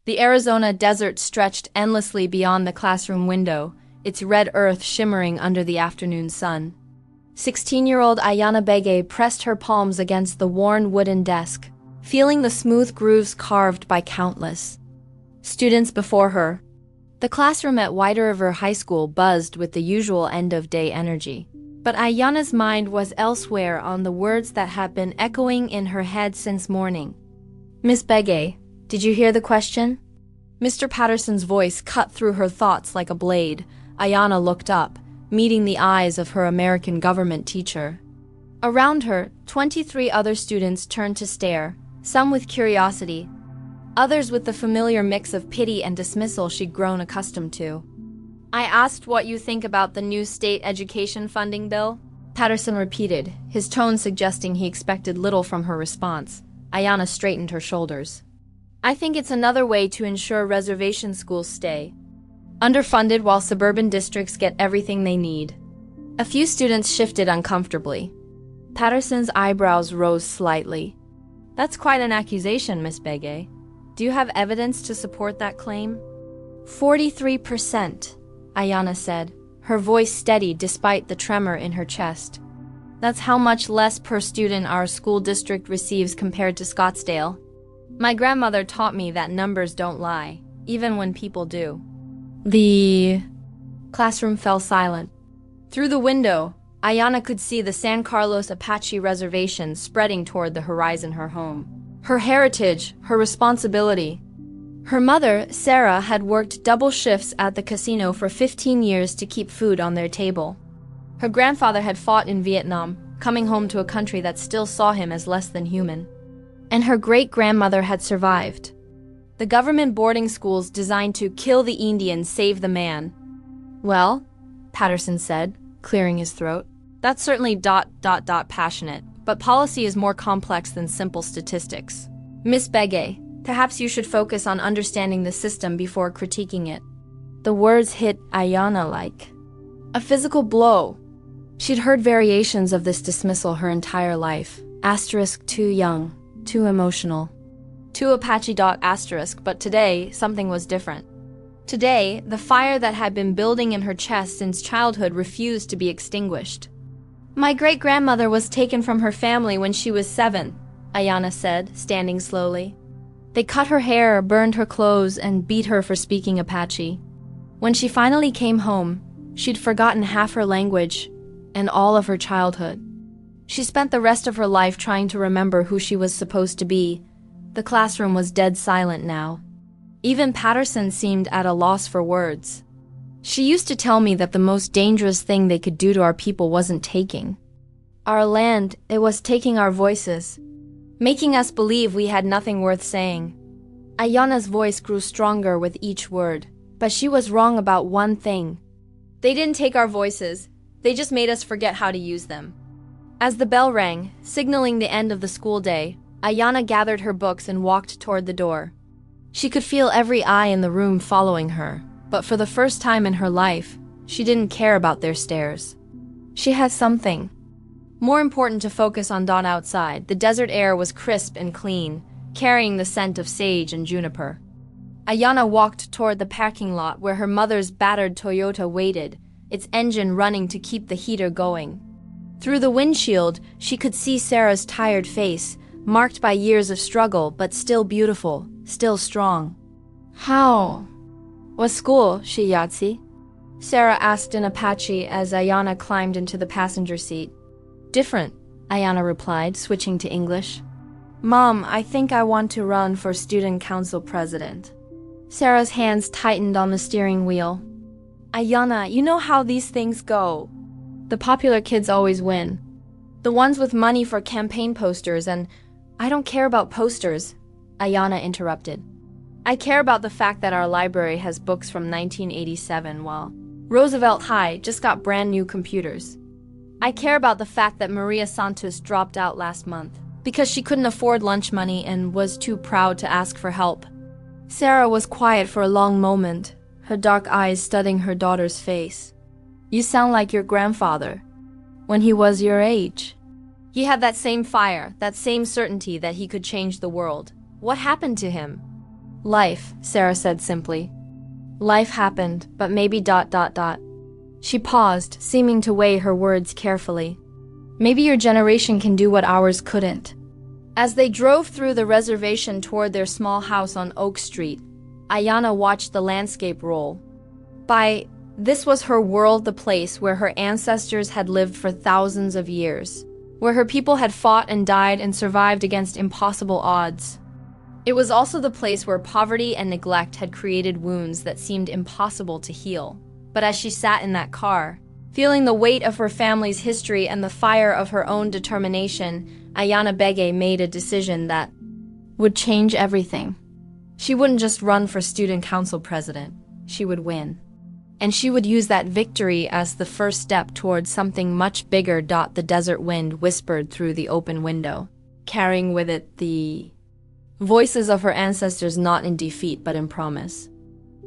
The Arizona desert stretched endlessly beyond the classroom window, its red earth shimmering under the afternoon sun. 16-year-old Ayana Bege pressed her palms against the worn wooden desk, feeling the smooth grooves carved by countless students before her. The classroom at White River High School buzzed with the usual end-of-day energy. But Ayana's mind was elsewhere, on the words that had been echoing in her head since morning. "Miss Bege, did you hear the question?" Mr. Patterson's voice cut through her thoughts like a blade. Ayana looked up, meeting the eyes of her American government teacher. Around her, 23 other students turned to stare, some with curiosity, others with the familiar mix of pity and dismissal she'd grown accustomed to. "I asked what you think about the new state education funding bill," Patterson repeated, his tone suggesting he expected little from her response. Ayana straightened her shoulders. "I think it's another way to ensure reservation schools stay underfunded while suburban districts get everything they need." A few students shifted uncomfortably. Patterson's eyebrows rose slightly. "That's quite an accusation, Miss Bege. Do you have evidence to support that claim?" 43%, Ayana said, her voice steady despite the tremor in her chest. "That's how much less per student our school district receives compared to Scottsdale. My grandmother taught me that numbers don't lie, even when people do." The classroom fell silent. Through the window, Ayana could see the San Carlos Apache reservation spreading toward the horizon her home. Her heritage, her responsibility. Her mother, Sarah, had worked double shifts at the casino for 15 years to keep food on their table. Her grandfather had fought in Vietnam, coming home to a country that still saw him as less than human. And her great-grandmother had survived. The government boarding schools designed to kill the Indian, save the man. "Well," Patterson said, clearing his throat, "that's certainly passionate, but policy is more complex than simple statistics. Miss Bege, perhaps you should focus on understanding the system before critiquing it." The words hit Ayana like a physical blow. She'd heard variations of this dismissal her entire life. Asterisk too young, too emotional, too Apache. Asterisk, but today, something was different. Today, the fire that had been building in her chest since childhood refused to be extinguished. "My great-grandmother was taken from her family when she was 7, Ayana said, standing slowly. "They cut her hair, burned her clothes, and beat her for speaking Apache. When she finally came home, she'd forgotten half her language and all of her childhood. She spent the rest of her life trying to remember who she was supposed to be." The classroom was dead silent now. Even Patterson seemed at a loss for words. "She used to tell me that the most dangerous thing they could do to our people wasn't taking our land, it was taking our voices, making us believe we had nothing worth saying." Ayana's voice grew stronger with each word, but she was wrong about one thing. "They didn't take our voices, they just made us forget how to use them." As the bell rang, signaling the end of the school day, Ayana gathered her books and walked toward the door. She could feel every eye in the room following her, but for the first time in her life, she didn't care about their stares. She had something more important to focus on. Outside, the desert air was crisp and clean, carrying the scent of sage and juniper. Ayana walked toward the parking lot where her mother's battered Toyota waited, its engine running to keep the heater going. Through the windshield, she could see Sarah's tired face, marked by years of struggle, but still beautiful, still strong. "How was school, Shiyatsi?" Sarah asked in Apache as Ayana climbed into the passenger seat. "Different," Ayana replied, switching to English. "Mom, I think I want to run for student council president." Sarah's hands tightened on the steering wheel. "Ayana, you know how these things go. The popular kids always win. The ones with money for campaign posters, and I don't care about posters," Ayana interrupted. "I care about the fact that our library has books from 1987 while Roosevelt High just got brand new computers. I care about the fact that Maria Santos dropped out last month because she couldn't afford lunch money and was too proud to ask for help." Sarah was quiet for a long moment, her dark eyes studying her daughter's face. "You sound like your grandfather, when he was your age. He had that same fire, that same certainty that he could change the world. What happened to him?" Life, Sarah said simply. Life happened, but maybe ... She paused, seeming to weigh her words carefully. Maybe your generation can do what ours couldn't. As they drove through the reservation toward their small house on Oak Street, Ayana watched the landscape roll by. This was her world, the place where her ancestors had lived for thousands of years, where her people had fought and died and survived against impossible odds. It was also the place where poverty and neglect had created wounds that seemed impossible to heal. But as she sat in that car, feeling the weight of her family's history and the fire of her own determination, Ayana Bege made a decision that would change everything. She wouldn't just run for student council president, she would win. And she would use that victory as the first step towards something much bigger. The desert wind whispered through the open window, carrying with it the voices of her ancestors, not in defeat but in promise.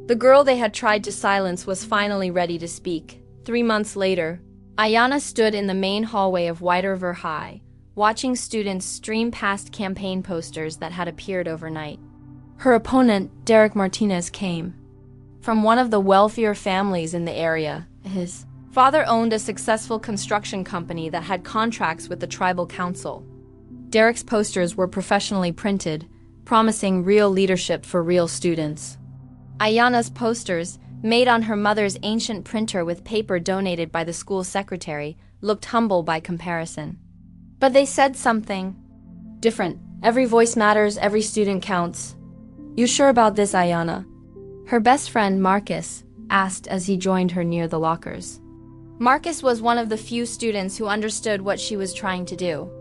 The girl they had tried to silence was finally ready to speak. 3 months later, Ayana stood in the main hallway of White River High, watching students stream past campaign posters that had appeared overnight. Her opponent, Derek Martinez, came from one of the wealthier families in the area. His father owned a successful construction company that had contracts with the tribal council. Derek's posters were professionally printed, promising real leadership for real students. Ayana's posters, made on her mother's ancient printer with paper donated by the school secretary, looked humble by comparison. But they said something different. Every voice matters, every student counts. You sure about this, Ayana? Her best friend, Marcus, asked as he joined her near the lockers. Marcus was one of the few students who understood what she was trying to do.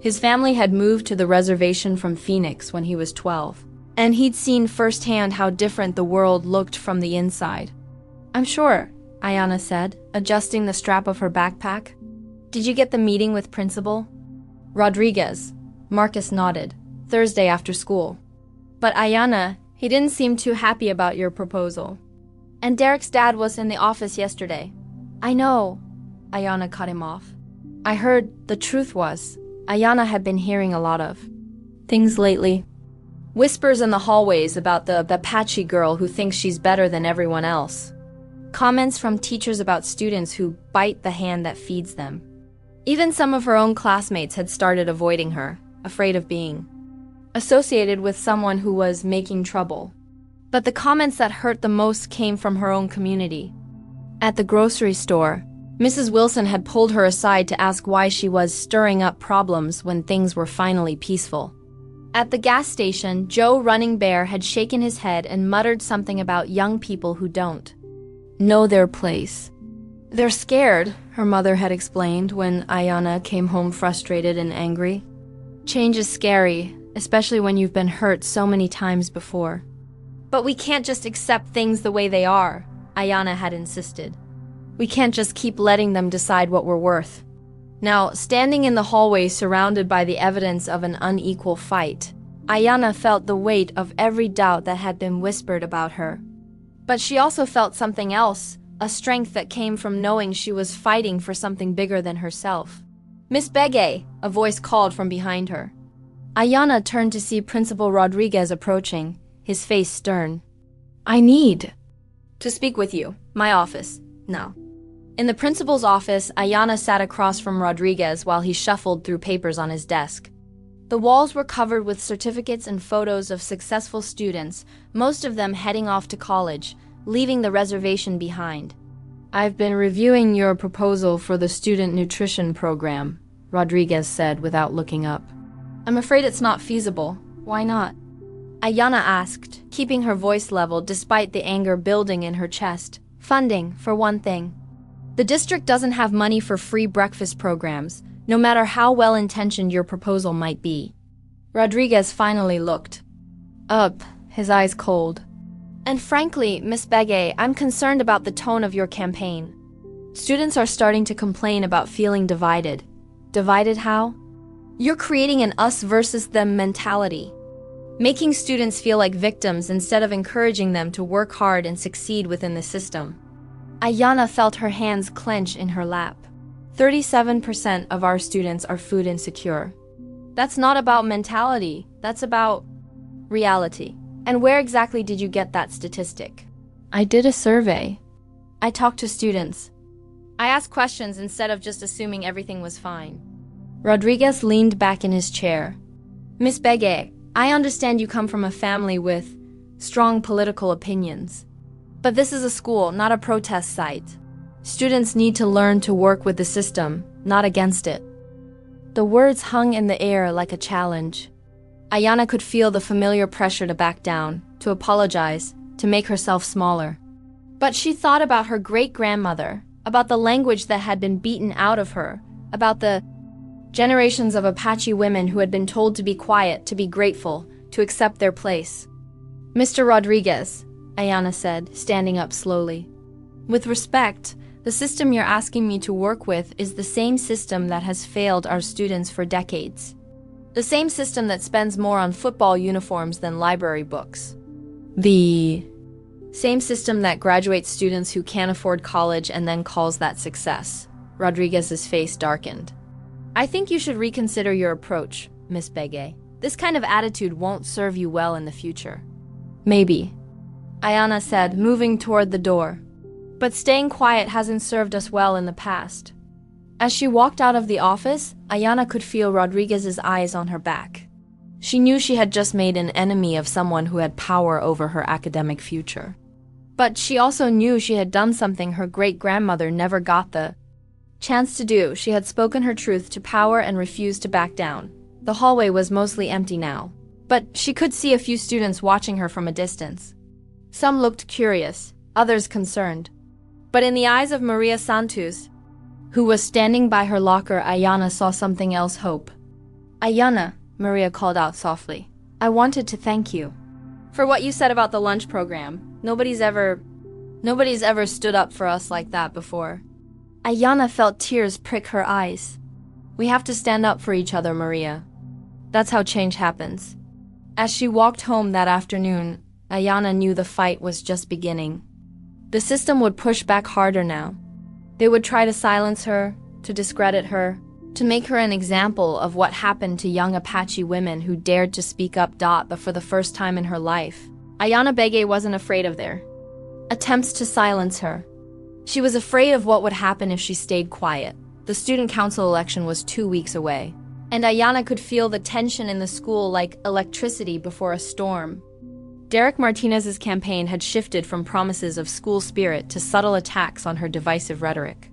His family had moved to the reservation from Phoenix when he was 12, and he'd seen firsthand how different the world looked from the inside. I'm sure, Ayana said, adjusting the strap of her backpack. Did you get the meeting with Principal Rodriguez? Marcus nodded. Thursday after school. But Ayana, he didn't seem too happy about your proposal. And Derek's dad was in the office yesterday. I know, Ayana cut him off. I heard the truth was, Ayana had been hearing a lot of things lately. Whispers in the hallways about the Apache girl who thinks she's better than everyone else. Comments from teachers about students who bite the hand that feeds them. Even some of her own classmates had started avoiding her, afraid of being associated with someone who was making trouble. But the comments that hurt the most came from her own community. At the grocery store, Mrs. Wilson had pulled her aside to ask why she was stirring up problems when things were finally peaceful. At the gas station, Joe Running Bear had shaken his head and muttered something about young people who don't know their place. They're scared, her mother had explained when Ayana came home frustrated and angry. Change is scary, especially when you've been hurt so many times before. But we can't just accept things the way they are, Ayana had insisted. We can't just keep letting them decide what we're worth. Now, standing in the hallway surrounded by the evidence of an unequal fight, Ayana felt the weight of every doubt that had been whispered about her. But she also felt something else, a strength that came from knowing she was fighting for something bigger than herself. Miss Bege, a voice called from behind her. Ayana turned to see Principal Rodriguez approaching, his face stern. I need to speak with you. My office. Now. In the principal's office, Ayana sat across from Rodriguez while he shuffled through papers on his desk. The walls were covered with certificates and photos of successful students, most of them heading off to college, leaving the reservation behind. I've been reviewing your proposal for the student nutrition program, Rodriguez said without looking up. I'm afraid it's not feasible. Why not? Ayana asked, keeping her voice level despite the anger building in her chest. Funding, for one thing. The district doesn't have money for free breakfast programs, no matter how well-intentioned your proposal might be. Rodriguez finally looked up, his eyes cold. And frankly, Miss Bege, I'm concerned about the tone of your campaign. Students are starting to complain about feeling divided. Divided how? You're creating an us versus them mentality, making students feel like victims instead of encouraging them to work hard and succeed within the system. Ayana felt her hands clench in her lap. 37% of our students are food insecure. That's not about mentality, that's about reality. And where exactly did you get that statistic? I did a survey. I talked to students. I asked questions instead of just assuming everything was fine. Rodriguez leaned back in his chair. Miss Begay, I understand you come from a family with strong political opinions. But this is a school, not a protest site. Students need to learn to work with the system, not against it. The words hung in the air like a challenge. Ayana could feel the familiar pressure to back down, to apologize, to make herself smaller. But she thought about her great-grandmother, about the language that had been beaten out of her, about the generations of Apache women who had been told to be quiet, to be grateful, to accept their place. Mr. Rodriguez, Ayana said, standing up slowly. With respect, the system you're asking me to work with is the same system that has failed our students for decades. The same system that spends more on football uniforms than library books. The same system that graduates students who can't afford college and then calls that success. Rodriguez's face darkened. I think you should reconsider your approach, Miss Begay. This kind of attitude won't serve you well in the future. Maybe, Ayana said, moving toward the door. But staying quiet hasn't served us well in the past. As she walked out of the office, Ayana could feel Rodriguez's eyes on her back. She knew she had just made an enemy of someone who had power over her academic future. But she also knew she had done something her great-grandmother never got the chance to do. She had spoken her truth to power and refused to back down. The hallway was mostly empty now, but she could see a few students watching her from a distance. Some looked curious, others concerned. But in the eyes of Maria Santos, who was standing by her locker, Ayana saw something else: hope. Ayana, Maria called out softly, I wanted to thank you for what you said about the lunch program. Nobody's ever stood up for us like that before. Ayana felt tears prick her eyes. We have to stand up for each other, Maria. That's how change happens. As she walked home that afternoon, Ayana knew the fight was just beginning. The system would push back harder now. They would try to silence her, to discredit her, to make her an example of what happened to young Apache women who dared to speak up. But for the first time in her life, Ayana Begay wasn't afraid of their attempts to silence her. She was afraid of what would happen if she stayed quiet. The student council election was 2 weeks away, and Ayana could feel the tension in the school like electricity before a storm. Derek Martinez's campaign had shifted from promises of school spirit to subtle attacks on her divisive rhetoric.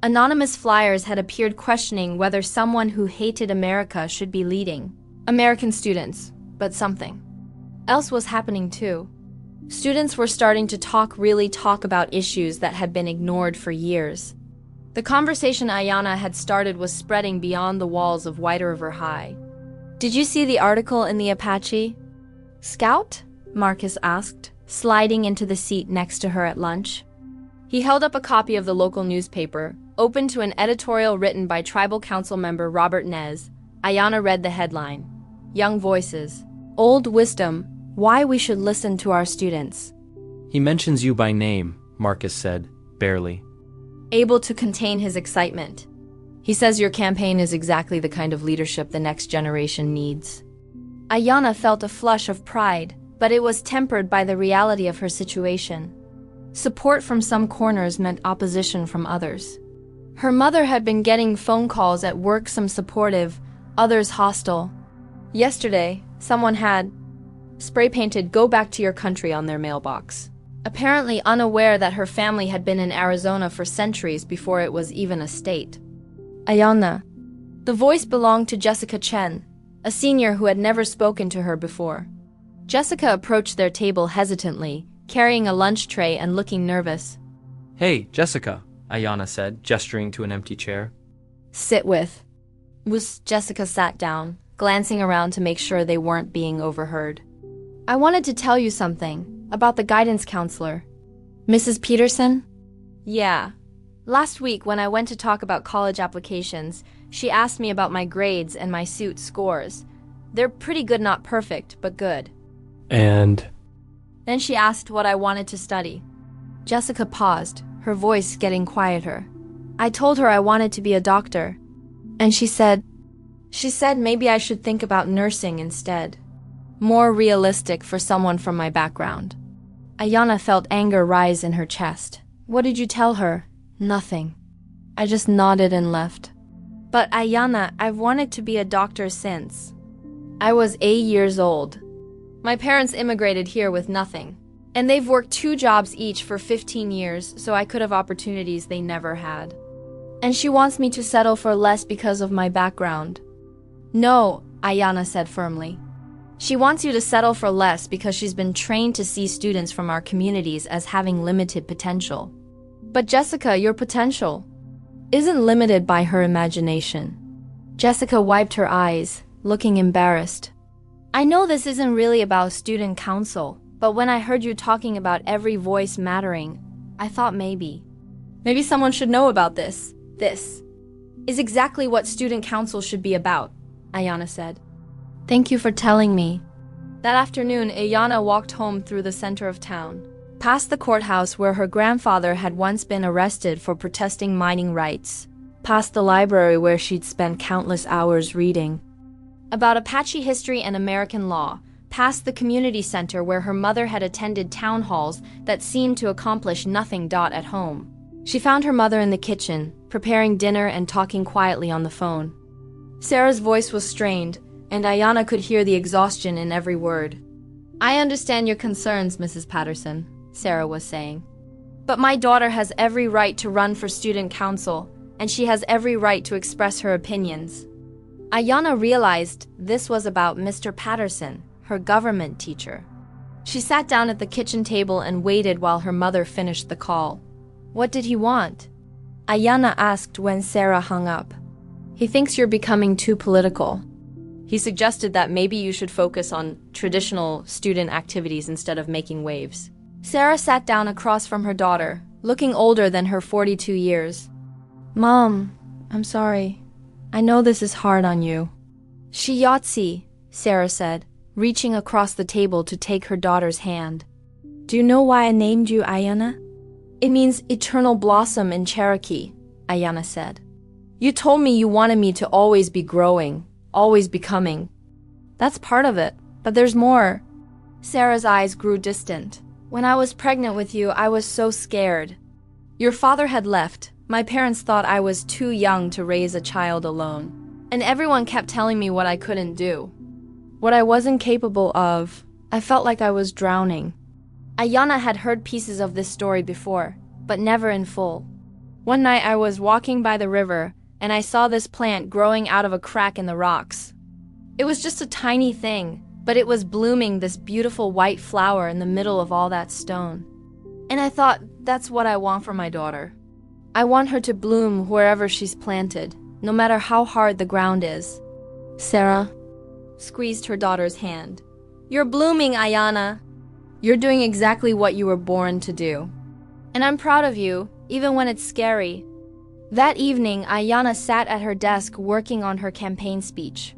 Anonymous flyers had appeared questioning whether someone who hated America should be leading American students, but something else was happening too. Students were starting to really talk about issues that had been ignored for years. The conversation Ayana had started was spreading beyond the walls of White River High. Did you see the article in the Apache? Scout? Marcus asked, sliding into the seat next to her at lunch. He held up a copy of the local newspaper, open to an editorial written by Tribal Council member Robert Nez. Ayana read the headline, Young Voices, Old Wisdom, Why We Should Listen to Our Students. He mentions you by name, Marcus said, barely. Able to contain his excitement. He says your campaign is exactly the kind of leadership the next generation needs. Ayana felt a flush of pride, but it was tempered by the reality of her situation. Support from some corners meant opposition from others. Her mother had been getting phone calls at work, some supportive, others hostile. Yesterday, someone had spray-painted "Go back to your country" on their mailbox, apparently unaware that her family had been in Arizona for centuries before it was even a state. Ayana. The voice belonged to Jessica Chen, a senior who had never spoken to her before. Jessica approached their table hesitantly, carrying a lunch tray and looking nervous. Hey, Jessica, Ayana said, gesturing to an empty chair. Sit with. Jessica sat down, glancing around to make sure they weren't being overheard. I wanted to tell you something about the guidance counselor. Mrs. Peterson? Yeah. Last week, when I went to talk about college applications, she asked me about my grades and my suit scores. They're pretty good, not perfect, but good. And? Then she asked what I wanted to study. Jessica paused, her voice getting quieter. I told her I wanted to be a doctor. And she said maybe I should think about nursing instead. more realistic for someone from my background. Ayana felt anger rise in her chest. What did you tell her? Nothing. I just nodded and left. But Ayana, I've wanted to be a doctor since I was 8 years old. My parents immigrated here with nothing, and they've worked 2 jobs each for 15 years, so I could have opportunities they never had. And she wants me to settle for less because of my background. No, Ayana said firmly. She wants you to settle for less because she's been trained to see students from our communities as having limited potential. But Jessica, your potential isn't limited by her imagination. Jessica wiped her eyes, looking embarrassed. I know this isn't really about student council, but when I heard you talking about every voice mattering, I thought maybe someone should know about this. This is exactly what student council should be about, Ayana said. Thank you for telling me. That afternoon, Ayana walked home through the center of town, past the courthouse where her grandfather had once been arrested for protesting mining rights, past the library where she'd spent countless hours reading about Apache history and American law, past the community center where her mother had attended town halls that seemed to accomplish nothing. At home, she found her mother in the kitchen, preparing dinner and talking quietly on the phone. Sarah's voice was strained, and Ayana could hear the exhaustion in every word. I understand your concerns, Mrs. Patterson, Sarah was saying. But my daughter has every right to run for student council, and she has every right to express her opinions. Ayana realized this was about Mr. Patterson, her government teacher. She sat down at the kitchen table and waited while her mother finished the call. What did he want? Ayana asked when Sarah hung up. He thinks you're becoming too political. He suggested that maybe you should focus on traditional student activities instead of making waves. Sarah sat down across from her daughter, looking older than her 42 years. Mom, I'm sorry. I know this is hard on you. She Yahtzee, Sarah said, reaching across the table to take her daughter's hand. Do you know why I named you Ayana? It means eternal blossom in Cherokee, Ayana said. You told me you wanted me to always be growing, always becoming. That's part of it, but there's more. Sarah's eyes grew distant. When I was pregnant with you, I was so scared. Your father had left. My parents thought I was too young to raise a child alone. And everyone kept telling me what I couldn't do, what I wasn't capable of. I felt like I was drowning. Ayana had heard pieces of this story before, but never in full. One night I was walking by the river, and I saw this plant growing out of a crack in the rocks. It was just a tiny thing, but it was blooming this beautiful white flower in the middle of all that stone. And I thought, that's what I want for my daughter. I want her to bloom wherever she's planted, no matter how hard the ground is. Sarah squeezed her daughter's hand. You're blooming, Ayana. You're doing exactly what you were born to do. And I'm proud of you, even when it's scary. That evening, Ayana sat at her desk working on her campaign speech.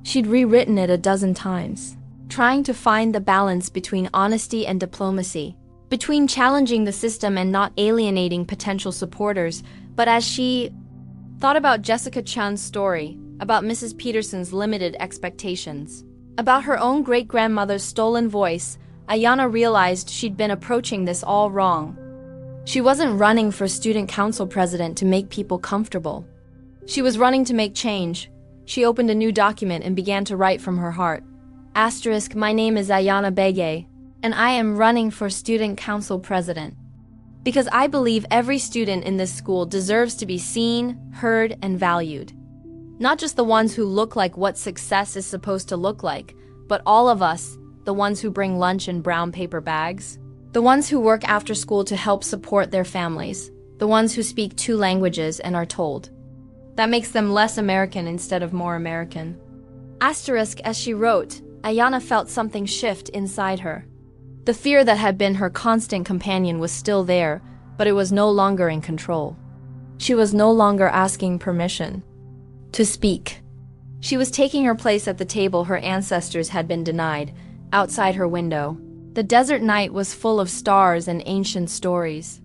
She'd rewritten it a dozen times, trying to find the balance between honesty and diplomacy, between challenging the system and not alienating potential supporters. But as she thought about Jessica Chun's story, about Mrs. Peterson's limited expectations, about her own great-grandmother's stolen voice, Ayana realized she'd been approaching this all wrong. She wasn't running for student council president to make people comfortable. She was running to make change. She opened a new document and began to write from her heart. Asterisk, my name is Ayana Bege, and I am running for student council president. Because I believe every student in this school deserves to be seen, heard, and valued. Not just the ones who look like what success is supposed to look like, but all of us, the ones who bring lunch in brown paper bags, the ones who work after school to help support their families, the ones who speak 2 languages and are told. That makes them less American instead of more American. Asterisk, as she wrote, Ayana felt something shift inside her. The fear that had been her constant companion was still there, but it was no longer in control. She was no longer asking permission to speak. She was taking her place at the table her ancestors had been denied, outside her window. The desert night was full of stars and ancient stories.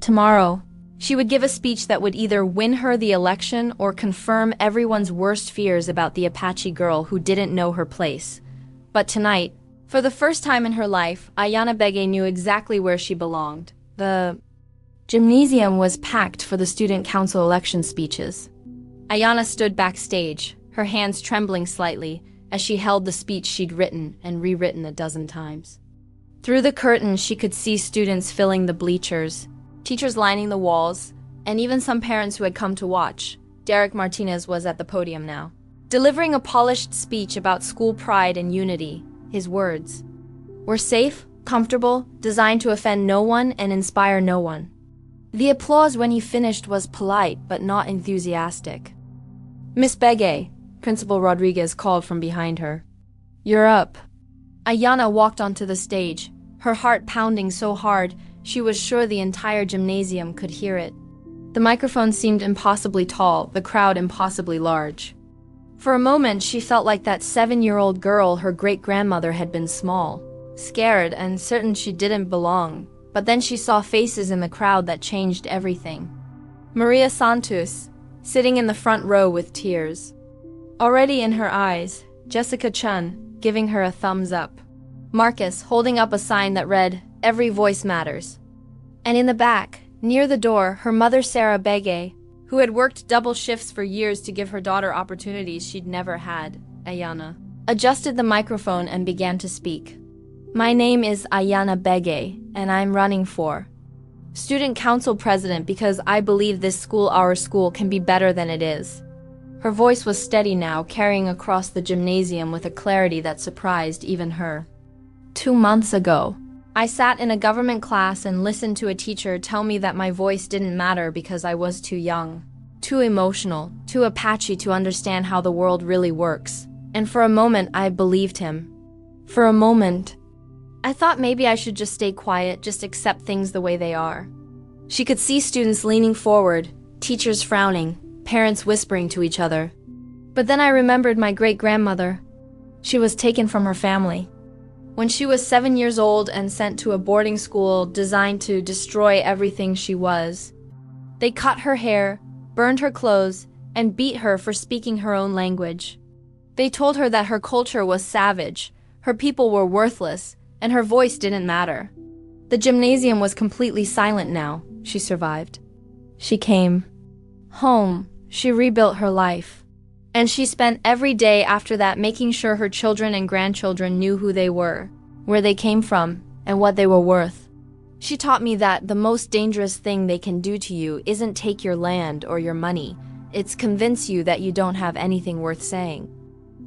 Tomorrow, she would give a speech that would either win her the election or confirm everyone's worst fears about the Apache girl who didn't know her place, But tonight, for the first time in her life, Ayana Bege knew exactly where she belonged. The gymnasium was packed for the student council election speeches. Ayana stood backstage, her hands trembling slightly as she held the speech she'd written and rewritten a dozen times. Through the curtain, she could see students filling the bleachers, teachers lining the walls, and even some parents who had come to watch. Derek Martinez was at the podium now, delivering a polished speech about school pride and unity. His words were safe, comfortable, designed to offend no one and inspire no one. The applause when he finished was polite but not enthusiastic. "Miss Bege," Principal Rodriguez called from behind her. "You're up." Ayana walked onto the stage, her heart pounding so hard she was sure the entire gymnasium could hear it. The microphone seemed impossibly tall, the crowd impossibly large. For a moment, she felt like that 7-year-old girl her great-grandmother had been small, scared and certain she didn't belong. But then she saw faces in the crowd that changed everything. Maria Santos, sitting in the front row with tears. Already in her eyes, Jessica Chun, giving her a thumbs up. Marcus, holding up a sign that read, "Every voice matters." And in the back, near the door, her mother Sarah Bege, who had worked double shifts for years to give her daughter opportunities she'd never had, Ayana, adjusted the microphone and began to speak. "My name is Ayana Bege, and I'm running for Student Council President because I believe this school, our school, can be better than it is." Her voice was steady now, carrying across the gymnasium with a clarity that surprised even her. 2 months ago, I sat in a government class and listened to a teacher tell me that my voice didn't matter because I was too young, too emotional, too Apache to understand how the world really works. And for a moment, I believed him. For a moment, I thought maybe I should just stay quiet, just accept things the way they are. She could see students leaning forward, teachers frowning, parents whispering to each other. But then I remembered my great-grandmother. She was taken from her family when she was 7 years old and sent to a boarding school designed to destroy everything she was. They cut her hair, burned her clothes, and beat her for speaking her own language. They told her that her culture was savage, her people were worthless, and her voice didn't matter. The gymnasium was completely silent now. She survived. She came home. She rebuilt her life. And she spent every day after that making sure her children and grandchildren knew who they were, where they came from, and what they were worth. She taught me that the most dangerous thing they can do to you isn't take your land or your money. It's convince you that you don't have anything worth saying.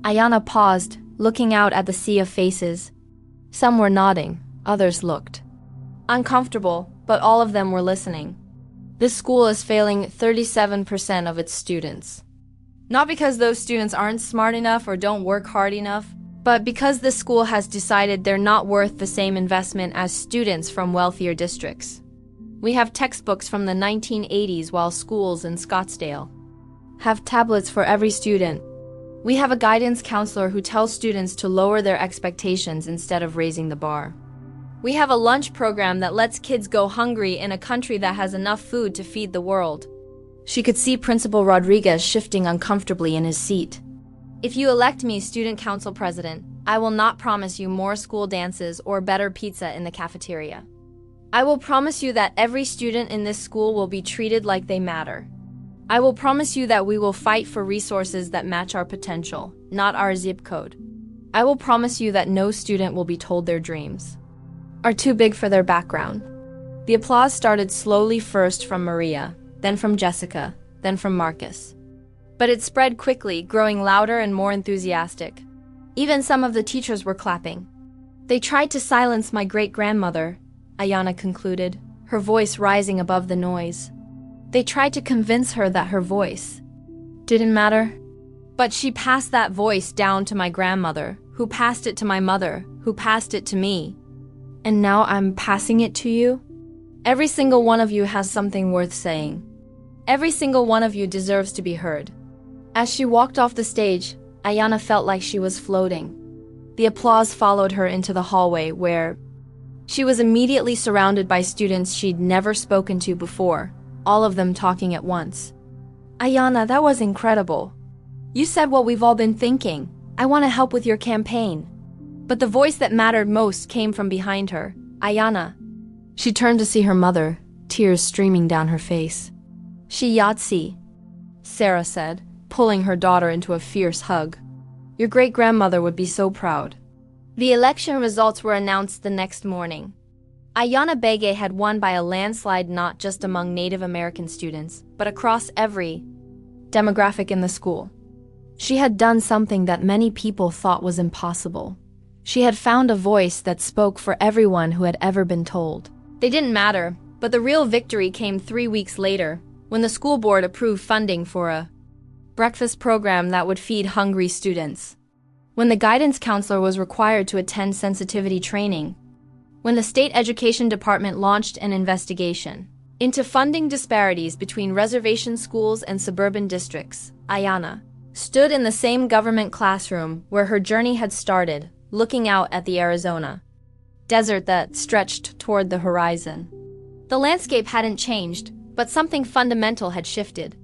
Ayana paused, looking out at the sea of faces. Some were nodding, others looked uncomfortable, but all of them were listening. This school is failing 37% of its students. Not because those students aren't smart enough or don't work hard enough, but because this school has decided they're not worth the same investment as students from wealthier districts. We have textbooks from the 1980s while schools in Scottsdale have tablets for every student. We have a guidance counselor who tells students to lower their expectations instead of raising the bar. We have a lunch program that lets kids go hungry in a country that has enough food to feed the world. She could see Principal Rodriguez shifting uncomfortably in his seat. "If you elect me student council president, I will not promise you more school dances or better pizza in the cafeteria. I will promise you that every student in this school will be treated like they matter. I will promise you that we will fight for resources that match our potential, not our zip code. I will promise you that no student will be told their dreams are too big for their background." The applause started slowly, first from Maria, then from Jessica, then from Marcus. But it spread quickly, growing louder and more enthusiastic. Even some of the teachers were clapping. "They tried to silence my great-grandmother," Ayana concluded, her voice rising above the noise. "They tried to convince her that her voice didn't matter. But she passed that voice down to my grandmother, who passed it to my mother, who passed it to me. And now I'm passing it to you. Every single one of you has something worth saying. Every single one of you deserves to be heard." As she walked off the stage, Ayana felt like she was floating. The applause followed her into the hallway where she was immediately surrounded by students she'd never spoken to before, all of them talking at once. "Ayana, that was incredible. You said what we've all been thinking. I want to help with your campaign." But the voice that mattered most came from behind her, Ayana. She turned to see her mother, tears streaming down her face. "She Yahtzee," Sarah said, pulling her daughter into a fierce hug. "Your great-grandmother would be so proud." The election results were announced the next morning. Ayana Bege had won by a landslide, not just among Native American students, but across every demographic in the school. She had done something that many people thought was impossible. She had found a voice that spoke for everyone who had ever been told they didn't matter, but the real victory came 3 weeks later, when the school board approved funding for a breakfast program that would feed hungry students, when the guidance counselor was required to attend sensitivity training, when the state education department launched an investigation into funding disparities between reservation schools and suburban districts. Ayana stood in the same government classroom where her journey had started, looking out at the Arizona desert that stretched toward the horizon. The landscape hadn't changed, but something fundamental had shifted.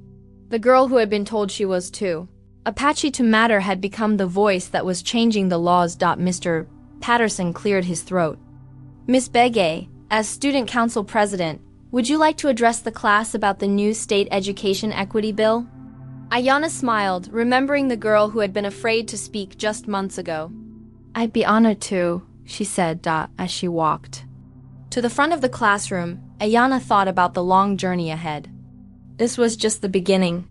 The girl who had been told she was too Apache to matter had become the voice that was changing the laws. Mr. Patterson cleared his throat. "Miss Bege, as student council president, would you like to address the class about the new state education equity bill?" Ayana smiled, remembering the girl who had been afraid to speak just months ago. "I'd be honored to," she said, as she walked to the front of the classroom. Ayana thought about the long journey ahead. This was just the beginning.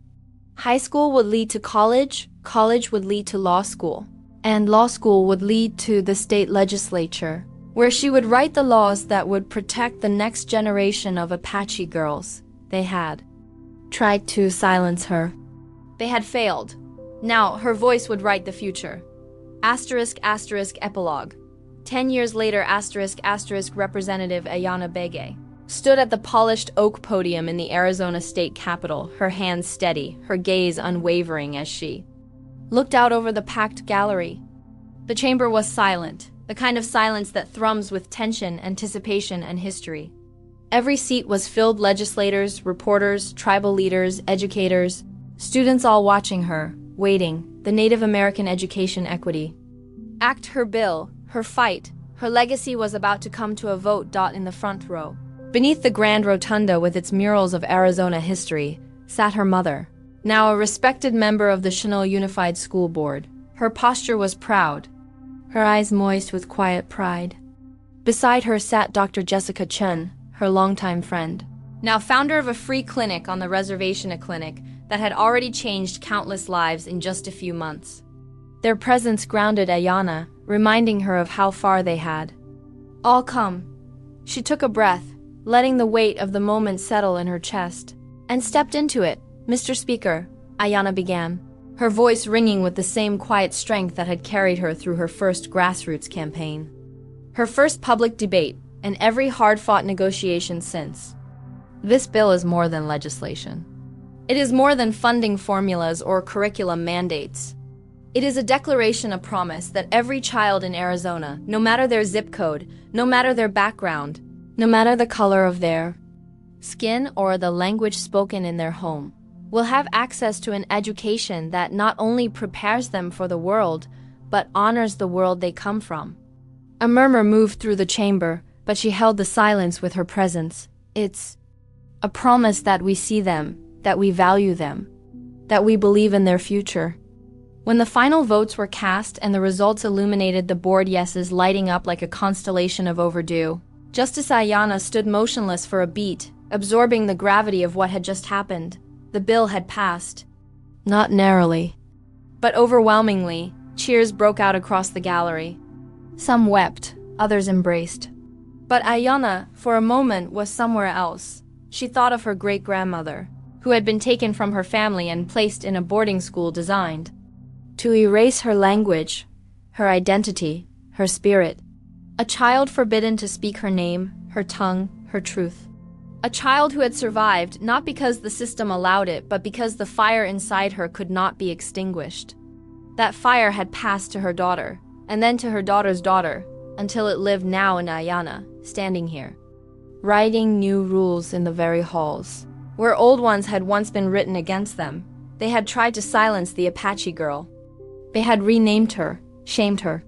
High school would lead to college, college would lead to law school, and law school would lead to the state legislature, where she would write the laws that would protect the next generation of Apache girls. They had tried to silence her. They had failed. Now her voice would write the future. Epilogue. 10 years later, Representative Ayana Bege stood at the polished oak podium in the Arizona state capitol, her hands steady, her gaze unwavering as she looked out over the packed gallery. The chamber was silent, the kind of silence that thrums with tension, anticipation, and history. Every seat was filled, legislators, reporters, tribal leaders, educators, students all watching her, waiting, the Native American Education Equity Act, her bill, her fight, her legacy was about to come to a vote. In the front row, beneath the grand rotunda with its murals of Arizona history, sat her mother, now a respected member of the Chenal Unified School Board. Her posture was proud, her eyes moist with quiet pride. Beside her sat Dr. Jessica Chen, her longtime friend, now founder of a free clinic on the reservation, a clinic that had already changed countless lives in just a few months. Their presence grounded Ayana, reminding her of how far they had all come. She took a breath, letting the weight of the moment settle in her chest, and stepped into it. "Mr. Speaker," Ayana began, her voice ringing with the same quiet strength that had carried her through her first grassroots campaign, her first public debate, and every hard-fought negotiation since. "This bill is more than legislation. It is more than funding formulas or curriculum mandates. It is a declaration, a promise that every child in Arizona, no matter their zip code, no matter their background, no matter the color of their skin or the language spoken in their home, will have access to an education that not only prepares them for the world, but honors the world they come from." A murmur moved through the chamber, but she held the silence with her presence. "It's a promise that we see them, that we value them, that we believe in their future." When the final votes were cast and the results illuminated the board yeses lighting up like a constellation of overdue, Justice Ayana stood motionless for a beat, absorbing the gravity of what had just happened. The bill had passed. Not narrowly, but overwhelmingly. Cheers broke out across the gallery. Some wept, others embraced. But Ayana, for a moment, was somewhere else. She thought of her great-grandmother, who had been taken from her family and placed in a boarding school designed to erase her language, her identity, her spirit. A child forbidden to speak her name, her tongue, her truth. A child who had survived not because the system allowed it, but because the fire inside her could not be extinguished. That fire had passed to her daughter, and then to her daughter's daughter, until it lived now in Ayana, standing here, writing new rules in the very halls, where old ones had once been written against them. They had tried to silence the Apache girl. They had renamed her, shamed her,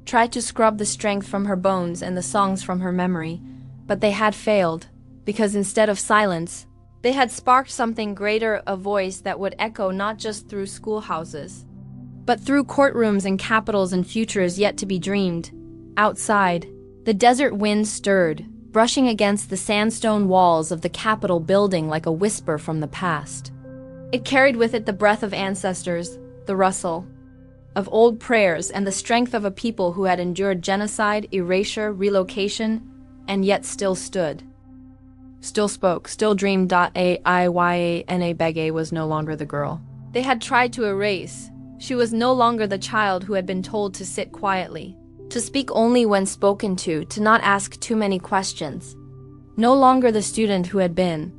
tried to scrub the strength from her bones and the songs from her memory, but they had failed, because instead of silence, they had sparked something greater, a voice that would echo not just through schoolhouses, but through courtrooms and capitals and futures yet to be dreamed. Outside, the desert wind stirred, brushing against the sandstone walls of the Capitol building like a whisper from the past. It carried with it the breath of ancestors, the rustle of old prayers, and the strength of a people who had endured genocide, erasure, relocation, and yet still stood. Still spoke, still dreamed. Ayana Bege was no longer the girl they had tried to erase. She was no longer the child who had been told to sit quietly, to speak only when spoken to not ask too many questions. No longer the student who had been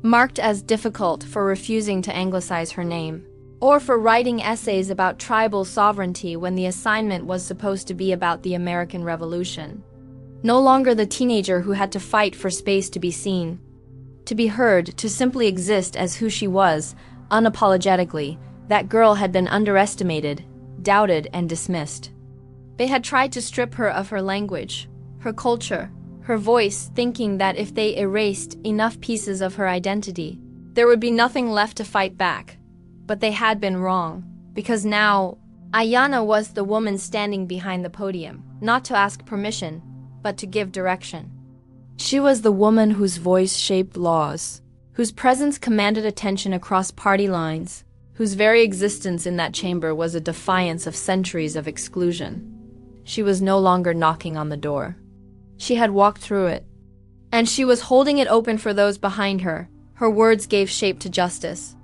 marked as difficult for refusing to anglicize her name, or for writing essays about tribal sovereignty when the assignment was supposed to be about the American Revolution. No longer the teenager who had to fight for space to be seen, to be heard, to simply exist as who she was, unapologetically. That girl had been underestimated, doubted, and dismissed. They had tried to strip her of her language, her culture, her voice, thinking that if they erased enough pieces of her identity, there would be nothing left to fight back. But they had been wrong, because now Ayana was the woman standing behind the podium, not to ask permission, but to give direction. She was the woman whose voice shaped laws, whose presence commanded attention across party lines, whose very existence in that chamber was a defiance of centuries of exclusion. She was no longer knocking on the door. She had walked through it, and she was holding it open for those behind her. Her words gave shape to justice.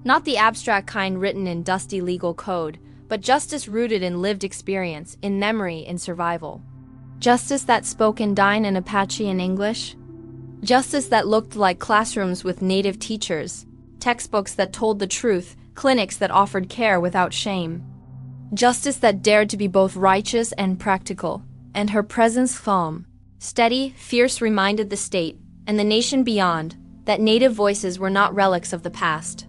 Not the abstract kind written in dusty legal code, but justice rooted in lived experience, in memory, in survival. Justice that spoke in Dine and Apache in English. Justice that looked like classrooms with native teachers, textbooks that told the truth, clinics that offered care without shame. Justice that dared to be both righteous and practical, and her presence calm, steady, fierce reminded the state, and the nation beyond, that native voices were not relics of the past.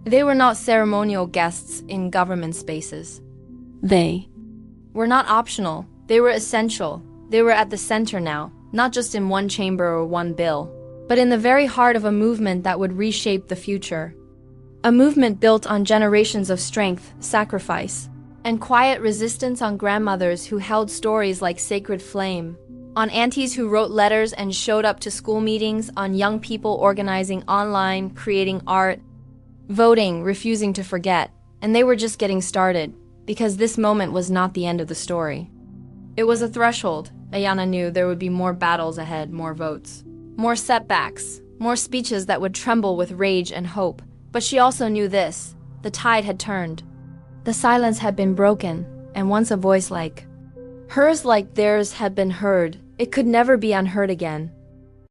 They were not ceremonial guests in government spaces. They were not optional, they were essential. They were at the center now, not just in one chamber or one bill, but in the very heart of a movement that would reshape the future. A movement built on generations of strength, sacrifice, and quiet resistance, on grandmothers who held stories like sacred flame, on aunties who wrote letters and showed up to school meetings, on young people organizing online, creating art, voting, refusing to forget. And they were just getting started, because this moment was not the end of the story. It was a threshold. Ayana knew there would be more battles ahead, more votes, more setbacks, more speeches that would tremble with rage and hope. But she also knew this: the tide had turned. The silence had been broken, and once a voice like hers, like theirs, had been heard, it could never be unheard again.